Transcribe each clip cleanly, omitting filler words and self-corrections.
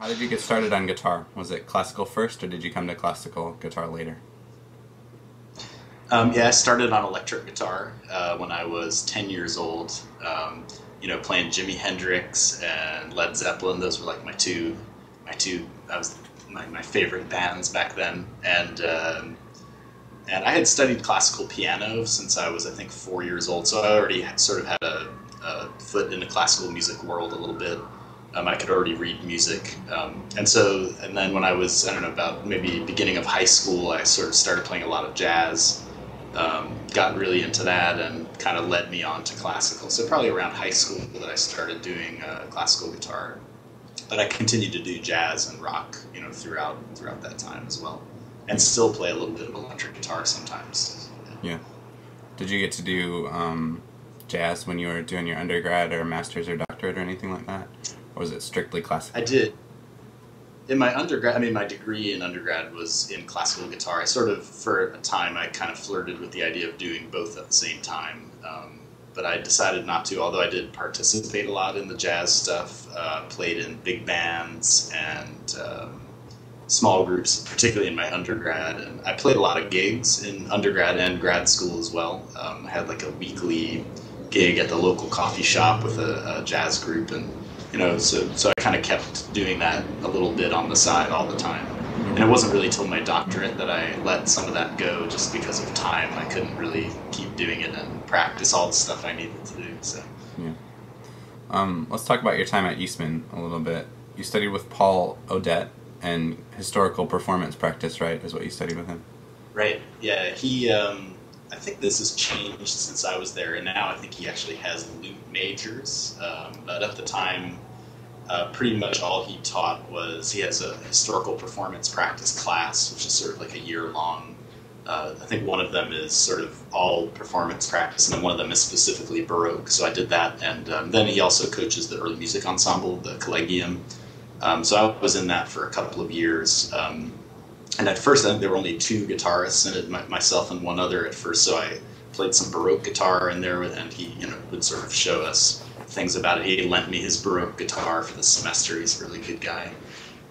How did you get started on guitar? Was it classical first, or did you come to classical guitar later? Yeah, I started on electric guitar when I was 10 years old. Playing Jimi Hendrix and Led Zeppelin. Those were like that was my favorite bands back then. And I had studied classical piano since I was, I think, 4 years old. So I already sort of had a foot in the classical music world a little bit. I could already read music. And then when I was, I don't know, about maybe beginning of high school, I sort of started playing a lot of jazz. Got really into that and kind of led me on to classical. So probably around high school that I started doing classical guitar. But I continued to do jazz and rock, throughout that time as well. And still play a little bit of electric guitar sometimes. Yeah. Did you get to do jazz when you were doing your undergrad or master's or doctorate or anything like that? Or was it strictly classical? I did. In my undergrad, my degree in undergrad was in classical guitar. I sort of, for a time, I kind of flirted with the idea of doing both at the same time. But I decided not to, although I did participate a lot in the jazz stuff, played in big bands and small groups, particularly in my undergrad. And I played a lot of gigs in undergrad and grad school as well. I had like a weekly gig at the local coffee shop with a jazz group, and so I kind of kept doing that a little bit on the side all the time. And it wasn't really till my doctorate that I let some of that go, just because of time. I couldn't really keep doing it and practice all the stuff I needed to do. So Yeah. Let's talk about your time at Eastman a little bit. You studied with Paul Odette, and historical performance practice, right, is what you studied with him? Right. Yeah. I think this has changed since I was there, and now I think he actually has lute majors. But at the time, pretty much all he taught was, he has a historical performance practice class, which is sort of like a year-long. I think one of them is sort of all performance practice, and then one of them is specifically Baroque. So I did that, and then he also coaches the early music ensemble, the Collegium. So I was in that for a couple of years. And at first, I think there were only two guitarists in it, myself and one other at first. So I played some Baroque guitar in there, and he, would sort of show us things about it. He lent me his Baroque guitar for the semester. He's a really good guy.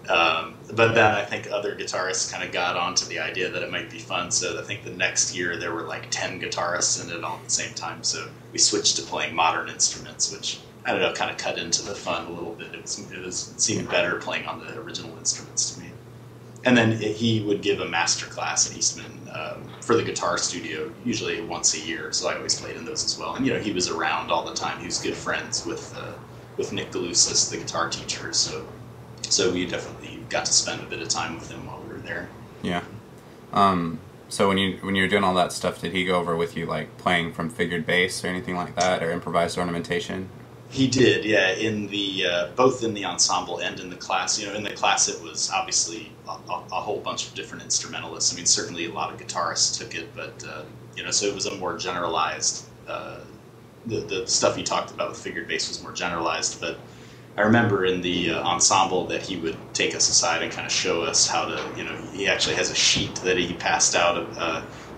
But then I think other guitarists kind of got onto the idea that it might be fun. So I think the next year there were like 10 guitarists in it all at the same time. So we switched to playing modern instruments, which, I don't know, kind of cut into the fun a little bit. It seemed better playing on the original instruments to me. And then he would give a master class at Eastman for the guitar studio, usually once a year. So I always played in those as well. And he was around all the time. He was good friends with Nick Galusis, the guitar teacher. So we definitely got to spend a bit of time with him while we were there. Yeah. So when you were doing all that stuff, did he go over with you, like playing from figured bass or anything like that, or improvised ornamentation? He did, yeah. In the both in the ensemble and in the class. In the class it was obviously a whole bunch of different instrumentalists. Certainly a lot of guitarists took it, but so it was a more generalized. The stuff he talked about with figured bass was more generalized. But I remember in the ensemble that he would take us aside and kind of show us how to. He actually has a sheet that he passed out.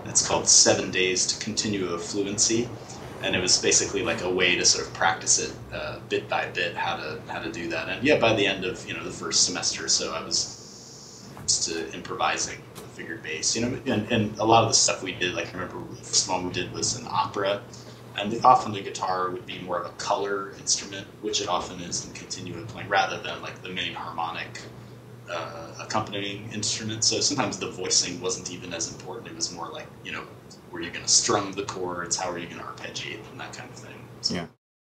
It's called 7 Days to Continue Fluency. And it was basically like a way to sort of practice it bit by bit, how to do that. And yeah, by the end of the first semester or so, I was used to improvising the figured bass. And a lot of the stuff we did, like I remember the first one we did was an opera, and often the guitar would be more of a color instrument, which it often is in continuo playing, rather than like the main harmonic accompanying instrument. So sometimes the voicing wasn't even as important. It was more like, were you going to strum the chords? How are you going to arpeggiate them? That kind of thing. So. Yeah.